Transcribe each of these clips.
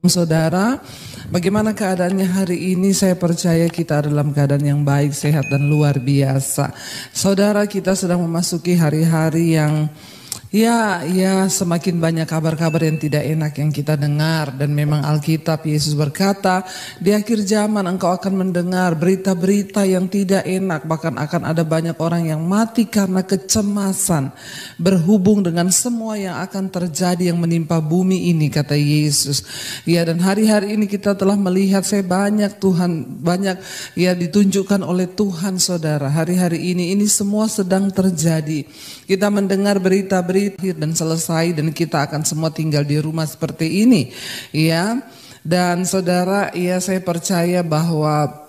Saudara, bagaimana keadaannya hari ini? Saya percaya kita dalam keadaan yang baik, sehat dan luar biasa. Saudara, kita sedang memasuki hari-hari yang ya semakin banyak kabar-kabar yang tidak enak yang kita dengar. Dan memang Alkitab, Yesus berkata, di akhir zaman engkau akan mendengar berita-berita yang tidak enak. Bahkan akan ada banyak orang yang mati karena kecemasan berhubung dengan semua yang akan terjadi yang menimpa bumi ini, kata Yesus. Ya, dan hari-hari ini kita telah melihat banyak ditunjukkan oleh Tuhan, saudara. Hari-hari ini semua sedang terjadi. Kita mendengar berita-berita dan selesai, dan kita akan semua tinggal di rumah seperti ini, ya. Dan saudara, ya, saya percaya bahwa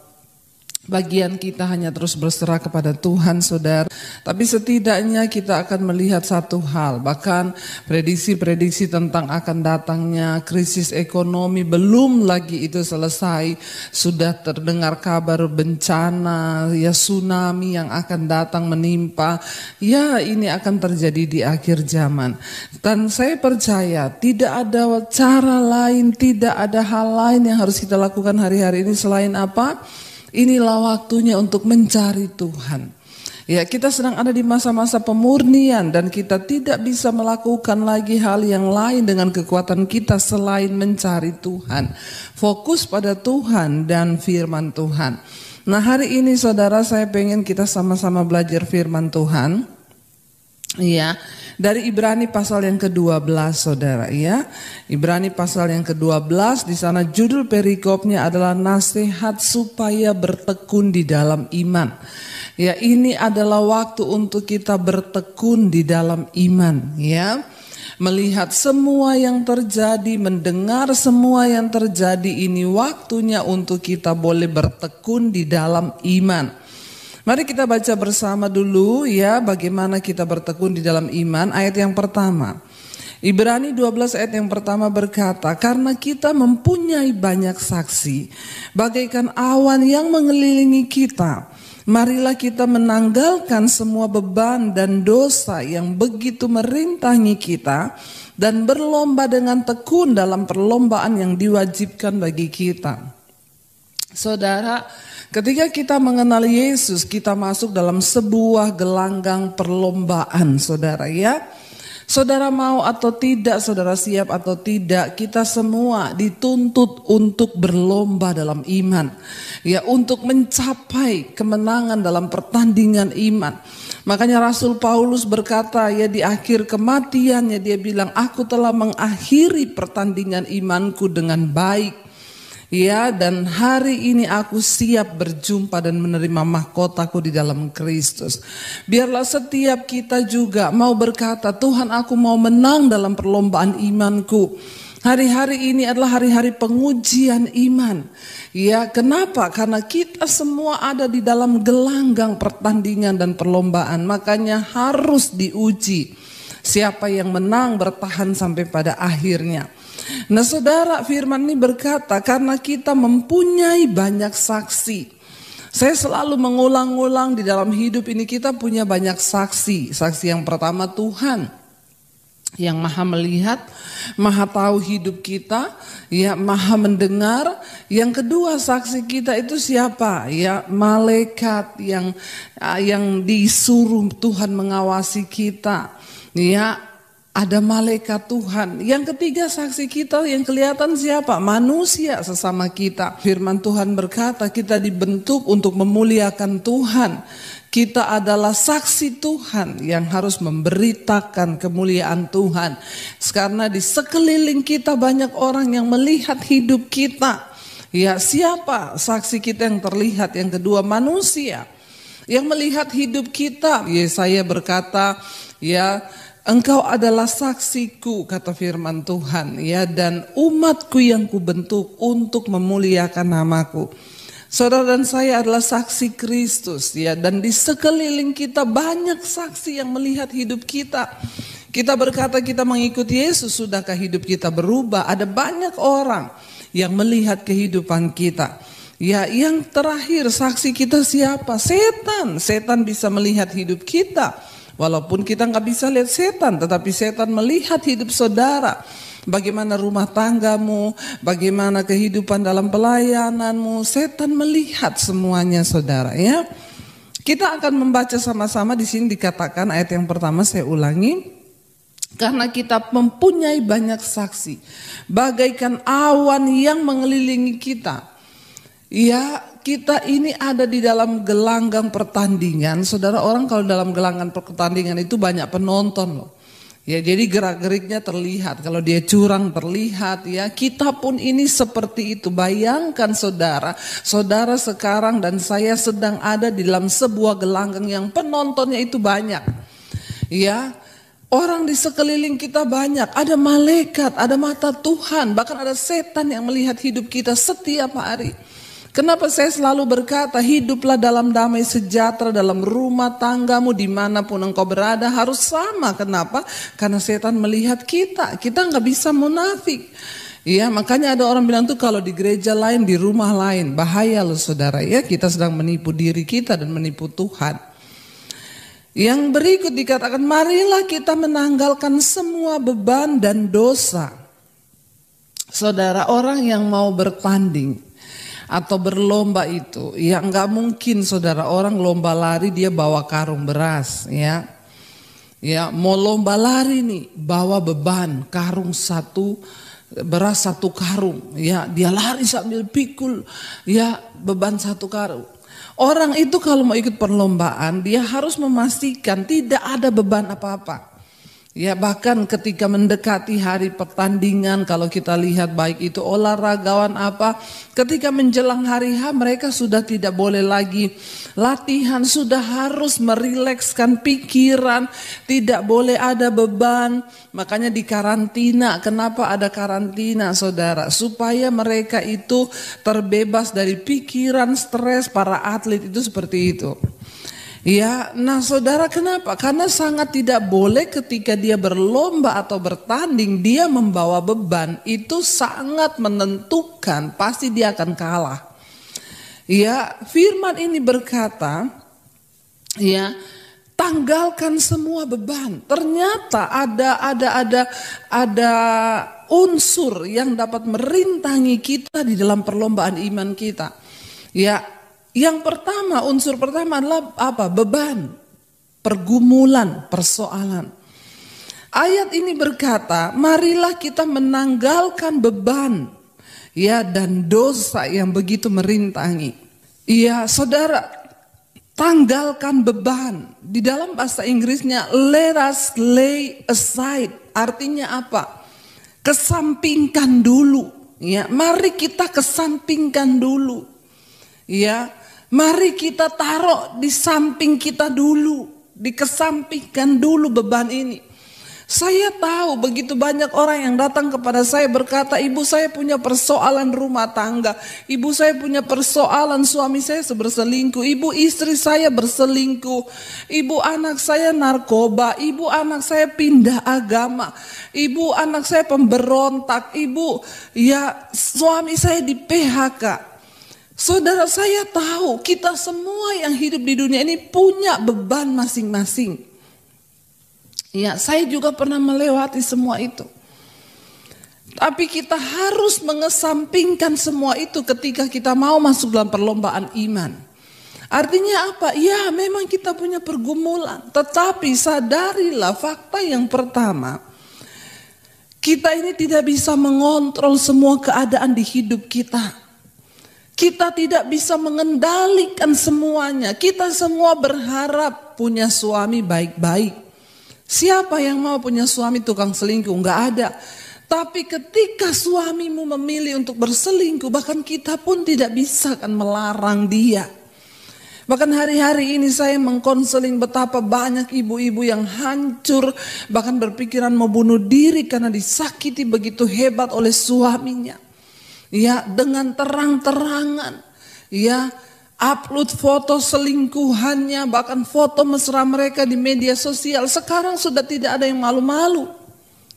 bagian kita hanya terus berserah kepada Tuhan, saudara. Tapi setidaknya kita akan melihat satu hal, bahkan prediksi-prediksi tentang akan datangnya krisis ekonomi belum lagi itu selesai, sudah terdengar kabar bencana, ya, tsunami yang akan datang menimpa. Ya, ini akan terjadi di akhir zaman. Dan saya percaya tidak ada cara lain, tidak ada hal lain yang harus kita lakukan hari-hari ini selain apa? Inilah waktunya untuk mencari Tuhan. Ya, kita sedang ada di masa-masa pemurnian dan kita tidak bisa melakukan lagi hal yang lain dengan kekuatan kita selain mencari Tuhan. Fokus pada Tuhan dan firman Tuhan. Nah, hari ini saudara, saya pengen kita sama-sama belajar firman Tuhan. Ya, dari Ibrani pasal yang ke-12, saudara, ya. Ibrani pasal yang ke-12, di sana judul perikopnya adalah nasihat supaya bertekun di dalam iman. Ya, ini adalah waktu untuk kita bertekun di dalam iman, ya. Melihat semua yang terjadi, mendengar semua yang terjadi, ini waktunya untuk kita boleh bertekun di dalam iman. Mari kita baca bersama dulu, ya, bagaimana kita bertekun di dalam iman. Ayat yang pertama, Ibrani 12 ayat yang pertama berkata, karena kita mempunyai banyak saksi, bagaikan awan yang mengelilingi kita, marilah kita menanggalkan semua beban dan dosa yang begitu merintangi kita, dan berlomba dengan tekun dalam perlombaan yang diwajibkan bagi kita. Saudara, ketika kita mengenal Yesus, kita masuk dalam sebuah gelanggang perlombaan, saudara, ya. Saudara mau atau tidak, saudara siap atau tidak, kita semua dituntut untuk berlomba dalam iman. Ya, untuk mencapai kemenangan dalam pertandingan iman. Makanya Rasul Paulus berkata, ya, di akhir kematiannya dia bilang, aku telah mengakhiri pertandingan imanku dengan baik. Ya, dan hari ini aku siap berjumpa dan menerima mahkotaku di dalam Kristus. Biarlah setiap kita juga mau berkata, Tuhan, aku mau menang dalam perlombaan imanku. Hari-hari ini adalah hari-hari pengujian iman. Ya, kenapa? Karena kita semua ada di dalam gelanggang pertandingan dan perlombaan. Makanya harus diuji. Siapa yang menang bertahan sampai pada akhirnya. Nah, saudara, firman ini berkata karena kita mempunyai banyak saksi. Saya selalu mengulang-ulang di dalam hidup ini kita punya banyak saksi. Saksi yang pertama Tuhan yang maha melihat, maha tahu hidup kita, ya, maha mendengar. Yang kedua saksi kita itu siapa? Ya, malaikat yang disuruh Tuhan mengawasi kita. Ya, ada malaikat Tuhan. Yang ketiga saksi kita yang kelihatan siapa? Manusia sesama kita. Firman Tuhan berkata kita dibentuk untuk memuliakan Tuhan. Kita adalah saksi Tuhan yang harus memberitakan kemuliaan Tuhan. Karena di sekeliling kita banyak orang yang melihat hidup kita. Ya, siapa saksi kita yang terlihat? Yang kedua manusia yang melihat hidup kita. Yesaya berkata, ya, engkau adalah saksiku, kata firman Tuhan, ya, dan umatku yang kubentuk untuk memuliakan namaku. Saudara dan saya adalah saksi Kristus, ya, dan di sekeliling kita banyak saksi yang melihat hidup kita. Kita berkata kita mengikuti Yesus, sudahkah hidup kita berubah? Ada banyak orang yang melihat kehidupan kita. Ya, yang terakhir saksi kita siapa? Setan. Setan bisa melihat hidup kita. Walaupun kita nggak bisa lihat setan, tetapi setan melihat hidup saudara. bagaimana rumah tanggamu, bagaimana kehidupan dalam pelayananmu. Setan melihat semuanya, saudara, ya. Kita akan membaca sama-sama. Di sini dikatakan ayat yang pertama, saya ulangi. Karena kita mempunyai banyak saksi, bagaikan awan yang mengelilingi kita. Ya, kita ini ada di dalam gelanggang pertandingan. Saudara, orang kalau dalam gelanggang pertandingan itu banyak penonton loh. Ya, jadi gerak-geriknya terlihat, kalau dia curang terlihat, ya. Kita pun ini seperti itu. Bayangkan saudara, saudara sekarang dan saya sedang ada di dalam sebuah gelanggang yang penontonnya itu banyak. Ya, orang di sekeliling kita banyak, ada malaikat, ada mata Tuhan, bahkan ada setan yang melihat hidup kita setiap hari. Kenapa saya selalu berkata, hiduplah dalam damai sejahtera dalam rumah tanggamu, dimanapun engkau berada harus sama. Kenapa? Karena setan melihat kita nggak bisa munafik. Ya, makanya ada orang bilang tuh kalau di gereja lain, di rumah lain, bahaya loh saudara, ya. Kita sedang menipu diri kita dan menipu Tuhan. Yang berikut dikatakan, marilah kita menanggalkan semua beban dan dosa. Saudara, orang yang mau bertanding atau berlomba itu, ya nggak mungkin saudara, orang lomba lari dia bawa karung beras, ya. Ya, mau lomba lari nih, bawa beban, karung satu, beras satu karung, ya. Dia lari sambil pikul, ya, beban satu karung. Orang itu kalau mau ikut perlombaan, dia harus memastikan tidak ada beban apa-apa. Ya, bahkan ketika mendekati hari pertandingan, kalau kita lihat baik itu olahragawan apa, ketika menjelang hari H mereka sudah tidak boleh lagi latihan, sudah harus merilekskan pikiran, tidak boleh ada beban. Makanya di karantina. Kenapa ada karantina, saudara? Supaya mereka itu terbebas dari pikiran, stres. Para atlet itu seperti itu. Ya, nah saudara, kenapa? Karena sangat tidak boleh ketika dia berlomba atau bertanding, dia membawa beban. Itu sangat menentukan, pasti dia akan kalah. Ya, firman ini berkata, ya, tanggalkan semua beban. Ternyata ada unsur yang dapat merintangi kita di dalam perlombaan iman kita. Ya, yang pertama, unsur pertama adalah apa? Beban, pergumulan, persoalan. Ayat ini berkata, marilah kita menanggalkan beban, ya, dan dosa yang begitu merintangi. Ya, saudara, tanggalkan beban. Di dalam bahasa Inggrisnya, let us lay aside. Artinya apa? Kesampingkan dulu. Ya, mari kita kesampingkan dulu. Ya, mari kita taruh di samping kita dulu, dikesampingkan dulu beban ini. Saya tahu begitu banyak orang yang datang kepada saya berkata, ibu saya punya persoalan rumah tangga, ibu saya punya persoalan suami saya berselingkuh, ibu istri saya berselingkuh, ibu anak saya narkoba, ibu anak saya pindah agama, ibu anak saya pemberontak, ibu ya suami saya di PHK. Saudara, saya tahu kita semua yang hidup di dunia ini punya beban masing-masing. Ya, saya juga pernah melewati semua itu. Tapi kita harus mengesampingkan semua itu ketika kita mau masuk dalam perlombaan iman. Artinya apa? Ya, memang kita punya pergumulan. Tetapi sadarilah fakta yang pertama. Kita ini tidak bisa mengontrol semua keadaan di hidup kita. Kita tidak bisa mengendalikan semuanya. Kita semua berharap punya suami baik-baik. Siapa yang mau punya suami tukang selingkuh? Enggak ada. Tapi ketika suamimu memilih untuk berselingkuh, bahkan kita pun tidak bisa kan melarang dia. Bahkan hari-hari ini saya mengkonseling betapa banyak ibu-ibu yang hancur, bahkan berpikiran mau bunuh diri karena disakiti begitu hebat oleh suaminya. Ya, dengan terang-terangan, ya, upload foto selingkuhannya, bahkan foto mesra mereka di media sosial. Sekarang sudah tidak ada yang malu-malu.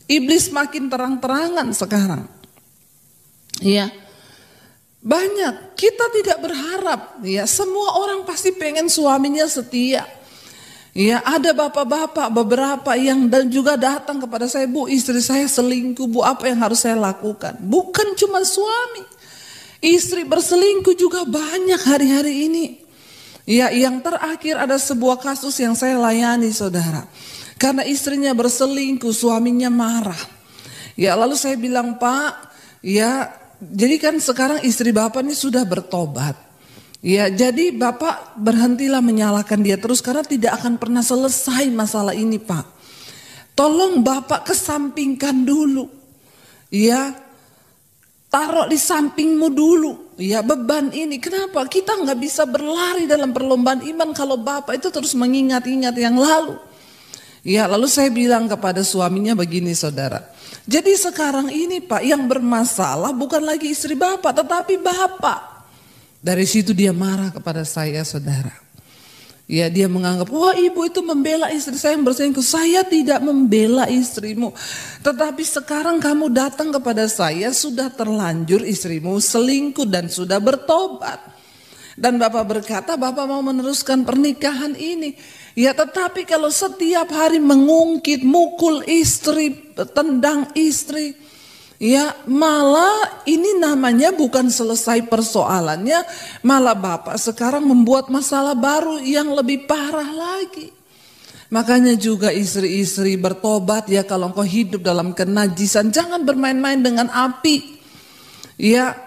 Iblis makin terang-terangan sekarang. Ya, banyak. Kita tidak berharap, ya, semua orang pasti pengen suaminya setia. Ya, ada bapak-bapak beberapa yang dan juga datang kepada saya, Bu, istri saya selingkuh, Bu, apa yang harus saya lakukan? Bukan cuma suami, istri berselingkuh juga banyak hari-hari ini. Ya, yang terakhir ada sebuah kasus yang saya layani, saudara. Karena istrinya berselingkuh, suaminya marah. Ya, lalu saya bilang, Pak, ya, jadi kan sekarang istri bapak ini sudah bertobat. Ya, jadi bapak berhentilah menyalahkan dia terus karena tidak akan pernah selesai masalah ini, Pak. Tolong bapak kesampingkan dulu. Ya, taruh di sampingmu dulu. Ya, beban ini. Kenapa? Kita nggak bisa berlari dalam perlombaan iman kalau bapak itu terus mengingat-ingat yang lalu. Ya, lalu saya bilang kepada suaminya begini, saudara. Jadi sekarang ini, Pak, yang bermasalah bukan lagi istri bapak, tetapi bapak. Dari situ dia marah kepada saya, saudara. Ya, dia menganggap, wah, ibu itu membela istri saya yang berselingkuh. Saya tidak membela istrimu. Tetapi sekarang kamu datang kepada saya, sudah terlanjur istrimu selingkuh dan sudah bertobat. Dan bapak berkata, bapak mau meneruskan pernikahan ini. Ya, tetapi kalau setiap hari mengungkit, mukul istri, tendang istri, ya, malah ini namanya bukan selesai persoalannya, malah bapak sekarang membuat masalah baru yang lebih parah lagi. Makanya juga istri-istri bertobat ya, kalau engkau hidup dalam kenajisan, jangan bermain-main dengan api. Ya,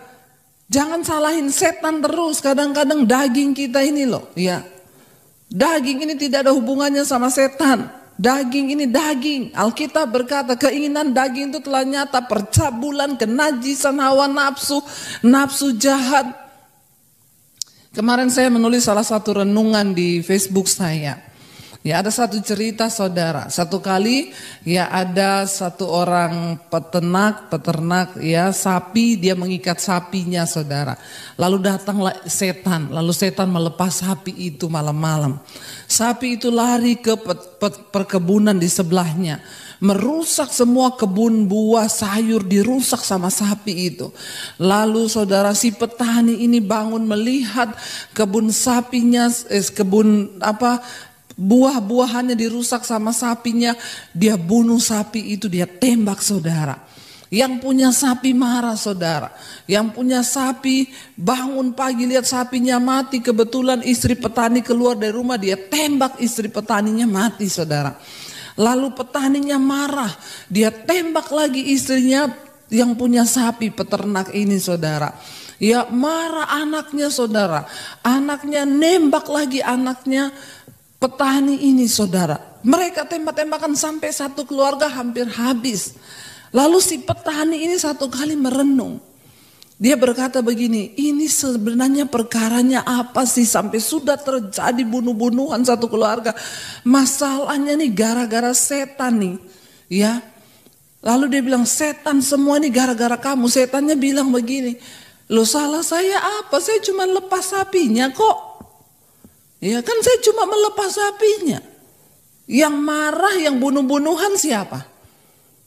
jangan salahin setan terus. Kadang-kadang daging kita ini loh, ya, daging ini tidak ada hubungannya sama setan. Daging ini daging. Alkitab berkata keinginan daging itu telah nyata, percabulan, kenajisan, hawa nafsu, nafsu jahat. Kemarin saya menulis salah satu renungan di Facebook saya. Ya, ada satu cerita, saudara. Satu kali ya ada satu orang peternak ya sapi, dia mengikat sapinya, saudara. Lalu datanglah setan, lalu setan melepas sapi itu malam-malam. Sapi itu lari ke perkebunan di sebelahnya, merusak semua kebun buah sayur, dirusak sama sapi itu. Lalu saudara, si petani ini bangun melihat kebun sapinya, buah-buahannya dirusak sama sapinya. Dia bunuh sapi itu, dia tembak, saudara. Yang punya sapi marah, saudara. Yang punya sapi bangun pagi lihat sapinya mati. Kebetulan istri petani keluar dari rumah, dia tembak istri petaninya mati, saudara. Lalu petaninya marah, dia tembak lagi istrinya yang punya sapi, peternak ini, saudara. Ya, marah anaknya, saudara. Anaknya nembak lagi anaknya petani ini, saudara. Mereka tembak-tembakan sampai satu keluarga hampir habis. Lalu si petani ini satu kali merenung. Dia berkata begini, ini sebenarnya perkaranya apa sih sampai sudah terjadi bunuh-bunuhan satu keluarga. Masalahnya nih gara-gara setan nih. Ya. Lalu dia bilang, setan semua nih gara-gara kamu. Setannya bilang begini, loh, salah saya apa? Saya cuma lepas sapinya kok. Ya kan, saya cuma melepas sapinya. Yang marah, yang bunuh-bunuhan siapa?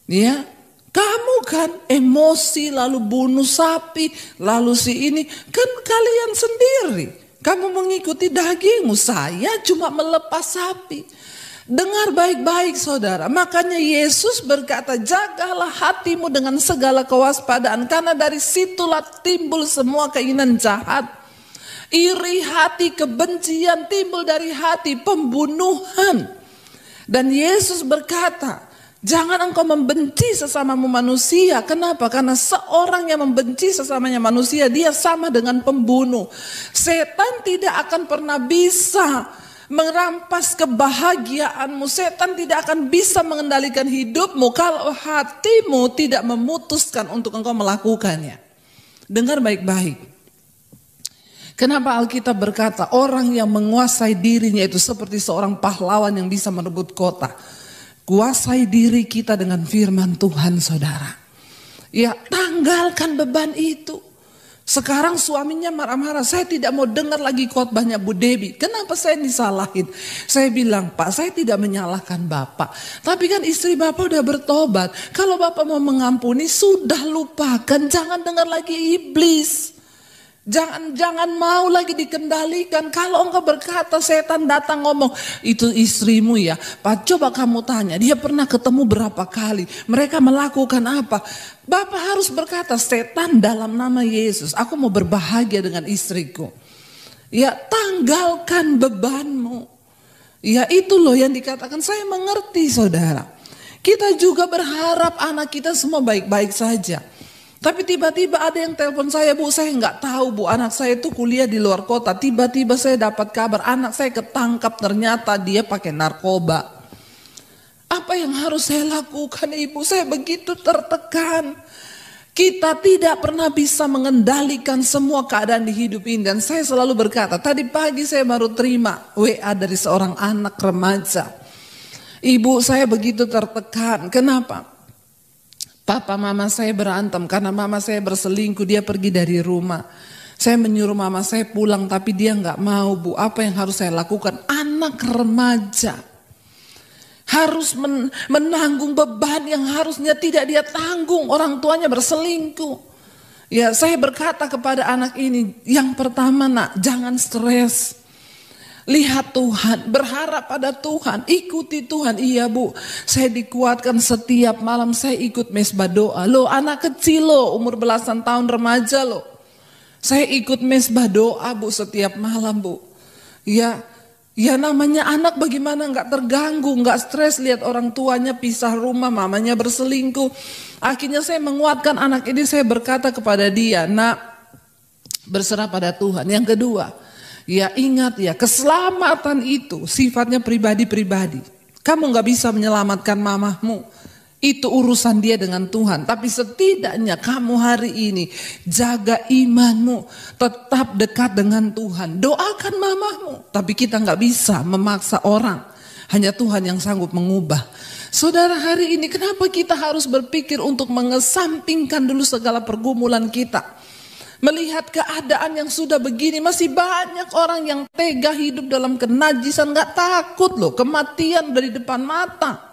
Ya, kamu kan emosi lalu bunuh sapi, lalu si ini. Kan kalian sendiri, kamu mengikuti dagingmu, saya cuma melepas sapi. Dengar baik-baik, saudara. Makanya Yesus berkata, jagalah hatimu dengan segala kewaspadaan, karena dari situlah timbul semua keinginan jahat. Iri hati, kebencian timbul dari hati, pembunuhan. Dan Yesus berkata, jangan engkau membenci sesamamu manusia. Kenapa? Karena seorang yang membenci sesamanya manusia, dia sama dengan pembunuh. Setan tidak akan pernah bisa merampas kebahagiaanmu. Setan tidak akan bisa mengendalikan hidupmu kalau hatimu tidak memutuskan untuk engkau melakukannya. Dengar baik-baik. Kenapa Alkitab berkata orang yang menguasai dirinya itu seperti seorang pahlawan yang bisa merebut kota. Kuasai diri kita dengan firman Tuhan, saudara. Ya, tanggalkan beban itu. Sekarang suaminya marah-marah, saya tidak mau dengar lagi khotbahnya Bu Debbie. Kenapa saya disalahin? Saya bilang, Pak, saya tidak menyalahkan Bapak. Tapi kan istri Bapak udah bertobat. Kalau Bapak mau mengampuni, sudah lupakan, jangan dengar lagi iblis. Jangan mau lagi dikendalikan. Kalau engkau berkata, setan datang ngomong, itu istrimu ya. Pak, coba kamu tanya, dia pernah ketemu berapa kali? Mereka melakukan apa? Bapak harus berkata, setan dalam nama Yesus, aku mau berbahagia dengan istriku. Ya, tanggalkan bebanmu. Ya, itu loh yang dikatakan, saya mengerti saudara. Kita juga berharap anak kita semua baik-baik saja. Tapi tiba-tiba ada yang telepon saya, Bu, saya nggak tahu Bu, anak saya itu kuliah di luar kota. Tiba-tiba saya dapat kabar anak saya ketangkap, ternyata dia pakai narkoba. Apa yang harus saya lakukan, Ibu? Saya begitu tertekan. Kita tidak pernah bisa mengendalikan semua keadaan di hidup ini. Dan saya selalu berkata, tadi pagi saya baru terima WA dari seorang anak remaja. Ibu, saya begitu tertekan. Kenapa? Papa mama saya berantem karena mama saya berselingkuh, dia pergi dari rumah. Saya menyuruh mama saya pulang tapi dia nggak mau, Bu. Apa yang harus saya lakukan? Anak remaja harus menanggung beban yang harusnya tidak dia tanggung. Orang tuanya berselingkuh. Ya, saya berkata kepada anak ini, yang pertama nak, jangan stres. Lihat Tuhan, berharap pada Tuhan, ikuti Tuhan. Iya Bu, saya dikuatkan setiap malam saya ikut mesbah doa. Loh, anak kecil loh, umur belasan tahun, remaja loh. Saya ikut mesbah doa Bu setiap malam Bu. Ya namanya anak bagaimana nggak terganggu, nggak stres lihat orang tuanya pisah rumah, mamanya berselingkuh. Akhirnya saya menguatkan anak ini, saya berkata kepada dia, nak, berserah pada Tuhan. Yang kedua, ya ingat ya, keselamatan itu sifatnya pribadi-pribadi. Kamu gak bisa menyelamatkan mamahmu. Itu urusan dia dengan Tuhan. Tapi setidaknya kamu hari ini jaga imanmu. Tetap dekat dengan Tuhan. Doakan mamahmu. Tapi kita gak bisa memaksa orang. Hanya Tuhan yang sanggup mengubah. Saudara, hari ini kenapa kita harus berpikir untuk mengesampingkan dulu segala pergumulan kita? Melihat keadaan yang sudah begini, masih banyak orang yang tega hidup dalam kenajisan, gak takut loh, kematian dari depan mata.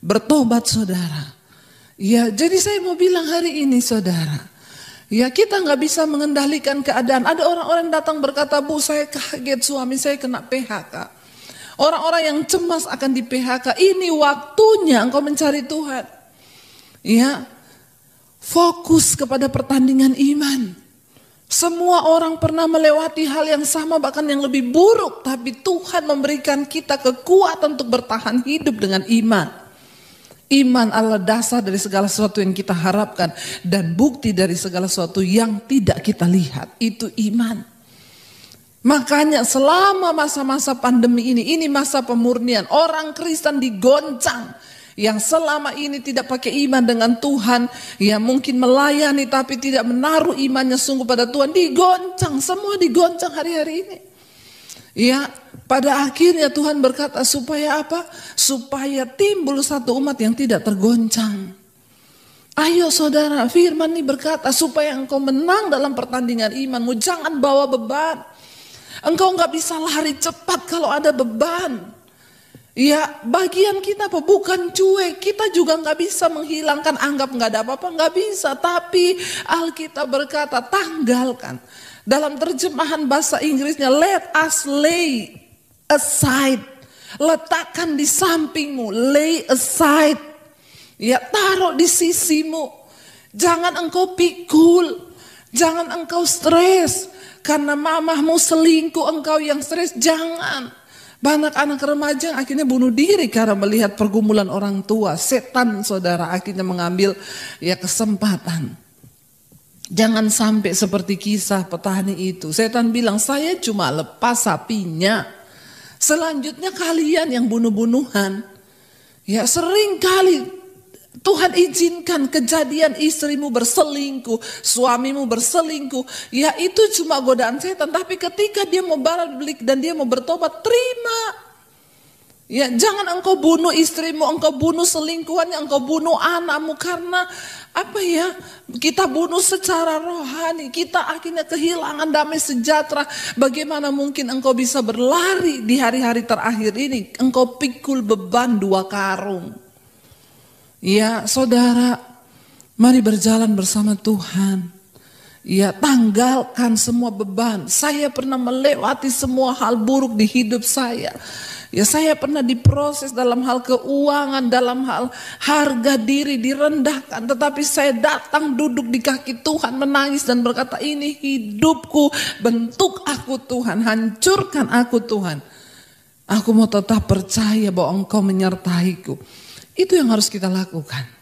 Bertobat saudara. Ya, jadi saya mau bilang hari ini saudara, ya kita gak bisa mengendalikan keadaan. Ada orang-orang datang berkata, Bu, saya kaget suami saya kena PHK. Orang-orang yang cemas akan di PHK, ini waktunya engkau mencari Tuhan. Ya, fokus kepada pertandingan iman. Semua orang pernah melewati hal yang sama, bahkan yang lebih buruk. Tapi Tuhan memberikan kita kekuatan untuk bertahan hidup dengan iman. Iman adalah dasar dari segala sesuatu yang kita harapkan. Dan bukti dari segala sesuatu yang tidak kita lihat. Itu iman. Makanya selama masa-masa pandemi ini masa pemurnian. Orang Kristen digoncang. Yang selama ini tidak pakai iman dengan Tuhan, ya mungkin melayani tapi tidak menaruh imannya sungguh pada Tuhan, digoncang, semua digoncang hari-hari ini. Ya, pada akhirnya Tuhan berkata supaya apa? Supaya timbul satu umat yang tidak tergoncang. Ayo saudara, firman ini berkata supaya engkau menang dalam pertandingan imanmu, jangan bawa beban. Engkau gak bisa lari cepat kalau ada beban. Ya, bagian kita apa? Bukan cuek. Kita juga gak bisa menghilangkan, anggap gak ada apa-apa, gak bisa. Tapi Alkitab berkata tanggalkan. Dalam terjemahan bahasa Inggrisnya, let us lay aside. Letakkan di sampingmu, lay aside. Ya, taruh di sisimu. Jangan engkau pikul, jangan engkau stres. Karena mamahmu selingkuh, engkau yang stres, jangan. Banyak anak remaja yang akhirnya bunuh diri karena melihat pergumulan orang tua. Setan saudara akhirnya mengambil ya kesempatan. Jangan sampai seperti kisah petani itu. Setan bilang, saya cuma lepas sapinya. Selanjutnya kalian yang bunuh-bunuhan. Ya sering kali Tuhan izinkan kejadian istrimu berselingkuh, suamimu berselingkuh. Ya itu cuma godaan setan. Tapi ketika dia mau balik dan dia mau bertobat, terima. Ya jangan engkau bunuh istrimu, engkau bunuh selingkuhannya, engkau bunuh anakmu. Karena apa ya, kita bunuh secara rohani. Kita akhirnya kehilangan damai sejahtera. Bagaimana mungkin engkau bisa berlari di hari-hari terakhir ini? Engkau pikul beban 2 karung. Ya saudara, mari berjalan bersama Tuhan. Ya, tanggalkan semua beban. Saya pernah melewati semua hal buruk di hidup saya. Ya, saya pernah diproses dalam hal keuangan, dalam hal harga diri direndahkan. Tetapi saya datang duduk di kaki Tuhan, menangis dan berkata, ini hidupku, bentuk aku Tuhan, hancurkan aku Tuhan. Aku mau tetap percaya bahwa Engkau menyertaiku. Itu yang harus kita lakukan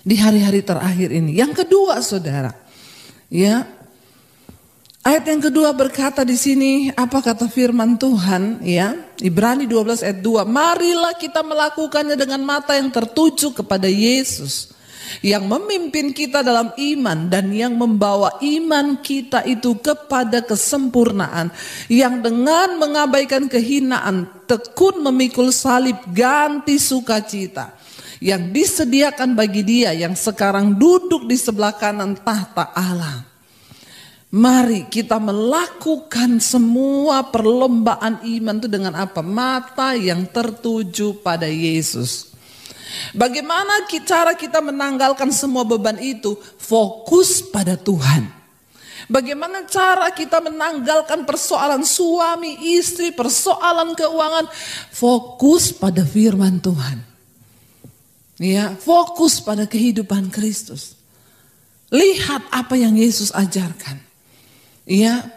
di hari-hari terakhir ini. Yang kedua, saudara, ya, ayat yang kedua berkata di sini, apa kata firman Tuhan, ya, Ibrani 12 ayat 2, marilah kita melakukannya dengan mata yang tertuju kepada Yesus, yang memimpin kita dalam iman dan yang membawa iman kita itu kepada kesempurnaan, yang dengan mengabaikan kehinaan tekun memikul salib ganti sukacita yang disediakan bagi dia yang sekarang duduk di sebelah kanan tahta Allah. Mari kita melakukan semua perlombaan iman itu dengan apa? Mata yang tertuju pada Yesus. Bagaimana cara kita menanggalkan semua beban itu? Fokus pada Tuhan. Bagaimana cara kita menanggalkan persoalan suami, istri, persoalan keuangan? Fokus pada firman Tuhan. Ya, fokus pada kehidupan Kristus. Lihat apa yang Yesus ajarkan. Ya,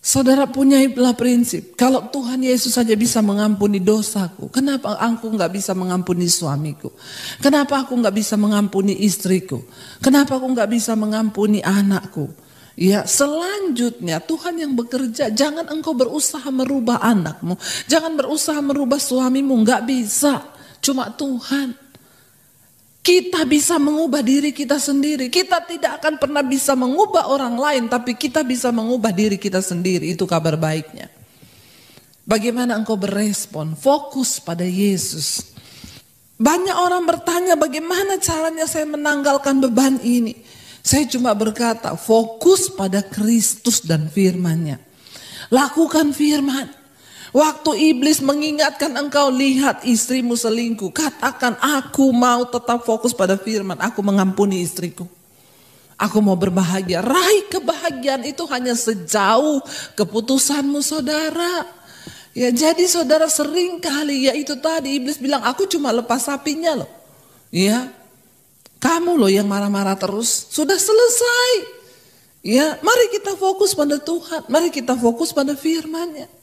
saudara punyailah prinsip. Kalau Tuhan Yesus saja bisa mengampuni dosaku, kenapa aku nggak bisa mengampuni suamiku? Kenapa aku nggak bisa mengampuni istriku? Kenapa aku nggak bisa mengampuni anakku? Ya, selanjutnya Tuhan yang bekerja. Jangan engkau berusaha merubah anakmu, jangan berusaha merubah suamimu, nggak bisa. Cuma Tuhan. Kita bisa mengubah diri kita sendiri. Kita tidak akan pernah bisa mengubah orang lain, tapi kita bisa mengubah diri kita sendiri. Itu kabar baiknya. Bagaimana engkau berespon? Fokus pada Yesus. Banyak orang bertanya, bagaimana caranya saya menanggalkan beban ini? Saya cuma berkata, fokus pada Kristus dan firman-Nya. Lakukan firman. Waktu iblis mengingatkan engkau, lihat istrimu selingkuh, katakan, aku mau tetap fokus pada firman, aku mengampuni istriku. Aku mau berbahagia. Raih kebahagiaan itu hanya sejauh keputusanmu, saudara. Ya, jadi saudara sering kali, ya itu tadi iblis bilang, aku cuma lepas sapinya loh. Ya, kamu loh yang marah-marah terus, sudah selesai. Ya, mari kita fokus pada Tuhan, mari kita fokus pada firman-Nya.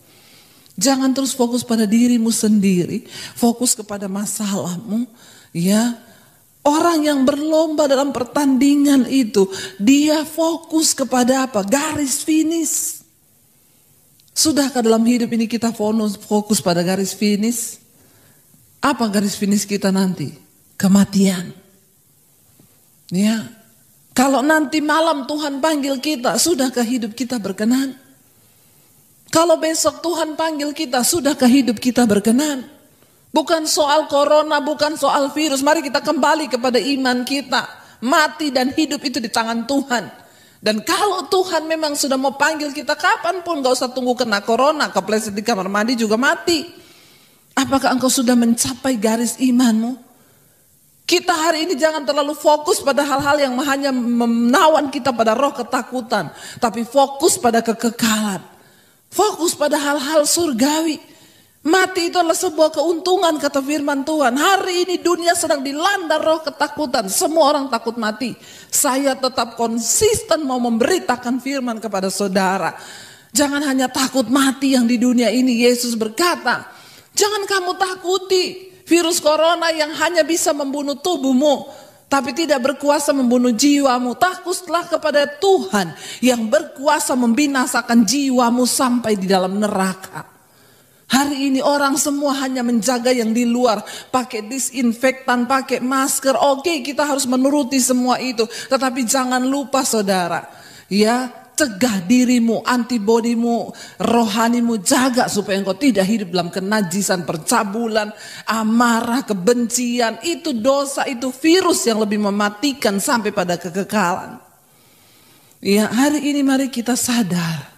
Jangan terus fokus pada dirimu sendiri, fokus kepada masalahmu. Ya, orang yang berlomba dalam pertandingan itu, dia fokus kepada apa? Garis finish. Sudahkah dalam hidup ini kita fokus pada garis finish? Apa garis finish kita nanti? Kematian. Ya, kalau nanti malam Tuhan panggil kita, sudahkah hidup kita berkenan? Kalau besok Tuhan panggil kita, sudahkah hidup kita berkenan? Bukan soal corona, bukan soal virus. Mari kita kembali kepada iman kita. Mati dan hidup itu di tangan Tuhan. Dan kalau Tuhan memang sudah mau panggil kita kapanpun, gak usah tunggu kena corona, kepleset di kamar mandi juga mati. Apakah engkau sudah mencapai garis imanmu? Kita hari ini jangan terlalu fokus pada hal-hal yang hanya menawan kita pada roh ketakutan. Tapi fokus pada kekekalan. Fokus pada hal-hal surgawi. Mati itu adalah sebuah keuntungan, kata firman Tuhan. Hari ini dunia sedang dilanda roh ketakutan. Semua orang takut mati. Saya tetap konsisten mau memberitakan firman kepada saudara. Jangan hanya takut mati yang di dunia ini. Yesus berkata, jangan kamu takuti virus corona yang hanya bisa membunuh tubuhmu, tapi tidak berkuasa membunuh jiwamu. Takutlah kepada Tuhan yang berkuasa membinasakan jiwamu sampai di dalam neraka. Hari ini orang semua hanya menjaga yang di luar, pakai disinfektan, pakai masker. Oke, kita harus menuruti semua itu. Tetapi jangan lupa saudara, ya, cegah dirimu, antibodimu, rohanimu, jaga supaya engkau tidak hidup dalam kenajisan, percabulan, amarah, kebencian. Itu dosa, itu virus yang lebih mematikan sampai pada kekekalan. Ya, hari ini mari kita sadar.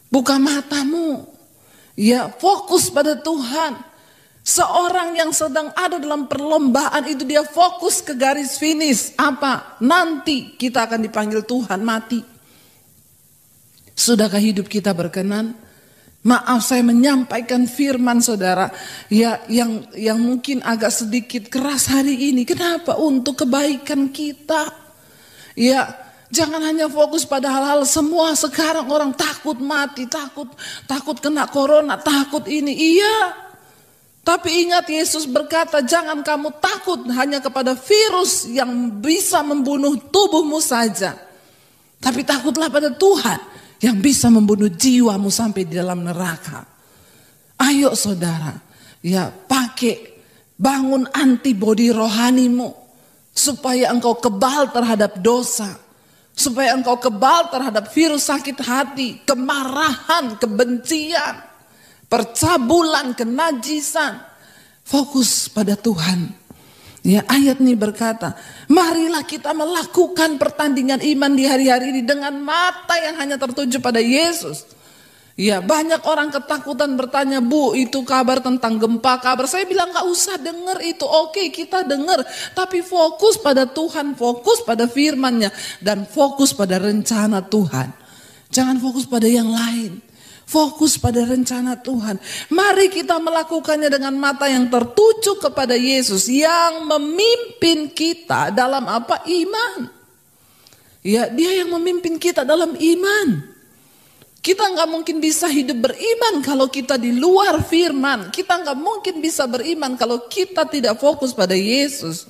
Buka matamu. Ya, fokus pada Tuhan. Seorang yang sedang ada dalam perlombaan itu dia fokus ke garis finish. Apa? Nanti kita akan dipanggil Tuhan mati. Sudahkah hidup kita berkenan? Maaf saya menyampaikan firman saudara ya yang mungkin agak sedikit keras hari ini. Kenapa? Untuk kebaikan kita. Ya, jangan hanya fokus pada hal-hal semua. Sekarang orang takut mati, takut kena corona, takut ini. Iya. Tapi ingat Yesus berkata, jangan kamu takut hanya kepada virus yang bisa membunuh tubuhmu saja. Tapi takutlah pada Tuhan yang bisa membunuh jiwamu sampai di dalam neraka. Ayo saudara, ya pakai bangun antibodi rohanimu. Supaya engkau kebal terhadap dosa. Supaya engkau kebal terhadap virus sakit hati, kemarahan, kebencian. Percabulan, kenajisan. Fokus pada Tuhan. Ya, ayat ini berkata, marilah kita melakukan pertandingan iman di hari-hari ini dengan mata yang hanya tertuju pada Yesus. Ya, banyak orang ketakutan bertanya, Bu, itu kabar tentang gempa, kabar. Saya bilang gak usah dengar itu. Oke, kita dengar, tapi fokus pada Tuhan, fokus pada firman-Nya, dan fokus pada rencana Tuhan. Jangan fokus pada yang lain. Fokus pada rencana Tuhan. Mari kita melakukannya dengan mata yang tertuju kepada Yesus yang memimpin kita dalam apa? Iman. Ya, Dia yang memimpin kita dalam iman. Kita nggak mungkin bisa hidup beriman kalau kita di luar firman. Kita nggak mungkin bisa beriman kalau kita tidak fokus pada Yesus.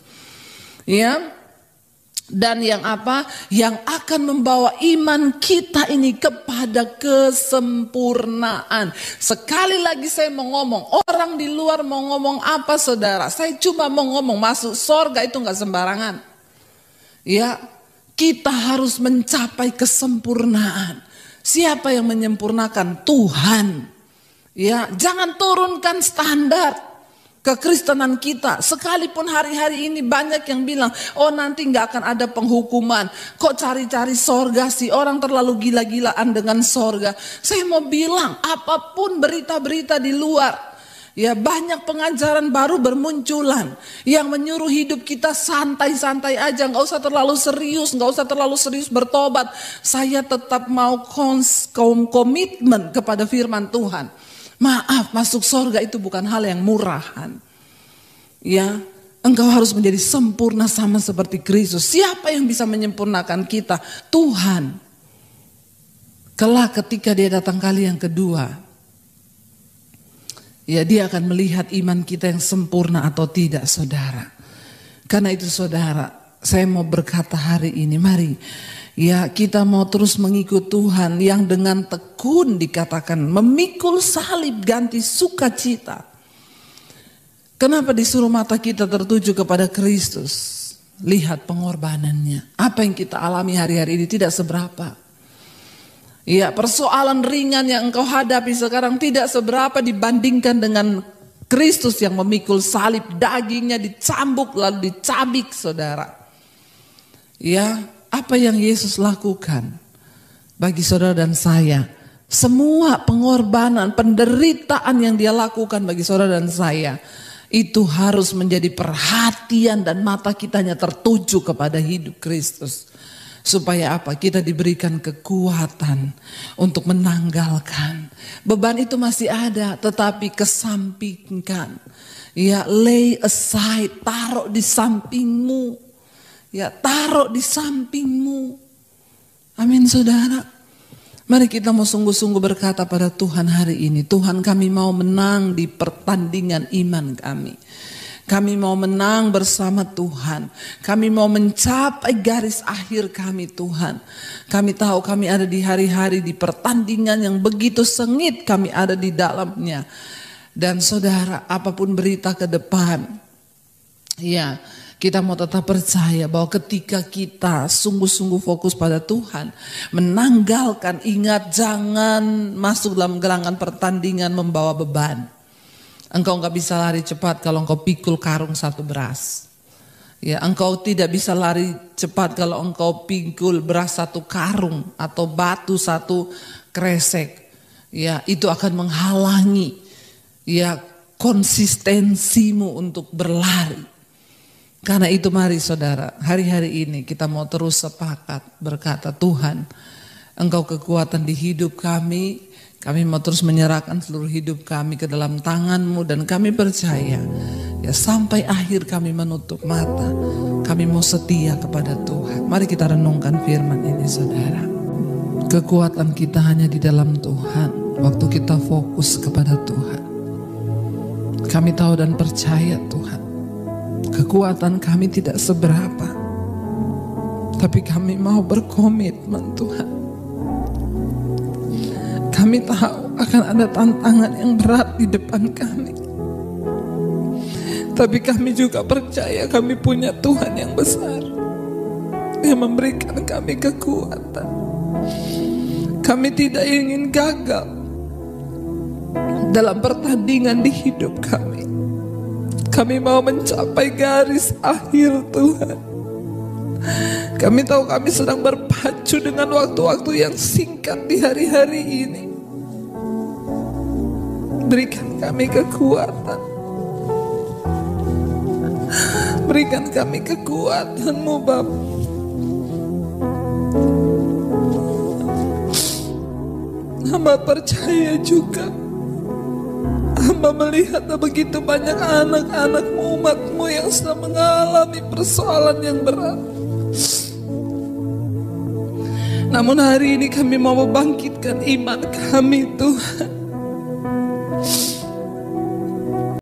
Ya. Dan yang apa? Yang akan membawa iman kita ini kepada kesempurnaan. Sekali lagi saya mau ngomong, orang di luar mau ngomong apa saudara? Saya cuma mau ngomong masuk sorga itu gak sembarangan. Ya, kita harus mencapai kesempurnaan. Siapa yang menyempurnakan? Tuhan. Ya, jangan turunkan standar kekristenan kita. Sekalipun hari-hari ini banyak yang bilang, oh nanti gak akan ada penghukuman. Kok cari-cari sorga sih? Orang terlalu gila-gilaan dengan sorga. Saya mau bilang, apapun berita-berita di luar, ya banyak pengajaran baru bermunculan yang menyuruh hidup kita santai-santai aja, gak usah terlalu serius bertobat. Saya tetap mau komitmen kepada firman Tuhan. Maaf, masuk sorga itu bukan hal yang murahan. Ya, engkau harus menjadi sempurna sama seperti Kristus. Siapa yang bisa menyempurnakan kita? Tuhan. Kelak ketika Dia datang kali yang kedua, ya Dia akan melihat iman kita yang sempurna atau tidak, saudara. Karena itu saudara, saya mau berkata hari ini, mari ya kita mau terus mengikut Tuhan yang dengan tekun dikatakan memikul salib ganti sukacita. Kenapa disuruh mata kita tertuju kepada Kristus? Lihat pengorbanannya. Apa yang kita alami hari-hari ini tidak seberapa. Ya, persoalan ringan yang engkau hadapi sekarang tidak seberapa dibandingkan dengan Kristus yang memikul salib, dagingnya dicambuk lalu dicabik, saudara. Ya, apa yang Yesus lakukan bagi saudara dan saya, semua pengorbanan, penderitaan yang Dia lakukan bagi saudara dan saya, itu harus menjadi perhatian dan mata kitanya tertuju kepada hidup Kristus. Supaya apa? Kita diberikan kekuatan untuk menanggalkan. Beban itu masih ada, tetapi kesampingkan. Ya, lay aside, taruh di sampingmu. Ya, taruh di sampingmu. Amin saudara. Mari kita mau sungguh-sungguh berkata pada Tuhan hari ini. Tuhan, kami mau menang di pertandingan iman kami. Kami mau menang bersama Tuhan. Kami mau mencapai garis akhir kami, Tuhan. Kami tahu kami ada di hari-hari di pertandingan yang begitu sengit kami ada di dalamnya. Dan saudara, apapun berita ke depan, ya, kita mau tetap percaya bahwa ketika kita sungguh-sungguh fokus pada Tuhan, menanggalkan, ingat jangan masuk dalam gelanggang pertandingan membawa beban. Engkau gak bisa lari cepat kalau engkau pikul karung satu beras. Ya, engkau tidak bisa lari cepat kalau engkau pikul beras satu karung atau batu satu kresek. Ya, itu akan menghalangi ya konsistensimu untuk berlari. Karena itu mari saudara, hari-hari ini kita mau terus sepakat berkata, Tuhan, Engkau kekuatan di hidup kami mau terus menyerahkan seluruh hidup kami ke dalam tangan-Mu, dan kami percaya ya sampai akhir kami menutup mata, kami mau setia kepada Tuhan. Mari kita renungkan firman ini saudara. Kekuatan kita hanya di dalam Tuhan, waktu kita fokus kepada Tuhan. Kami tahu dan percaya Tuhan, kekuatan kami tidak seberapa, tapi kami mau berkomitmen Tuhan. Kami tahu akan ada tantangan yang berat di depan kami, tapi kami juga percaya kami punya Tuhan yang besar, yang memberikan kami kekuatan. Kami tidak ingin gagal dalam pertandingan di hidup kami. Kami mau mencapai garis akhir Tuhan. Kami tahu kami sedang berpacu dengan waktu-waktu yang singkat di hari-hari ini. Berikan kami kekuatan. Berikan kami kekuatan-Mu Bapa. Hamba percaya juga, hamba melihat begitu banyak anak-anak-Mu, umat-Mu yang sedang mengalami persoalan yang berat. Namun hari ini kami mau membangkitkan iman kami Tuhan.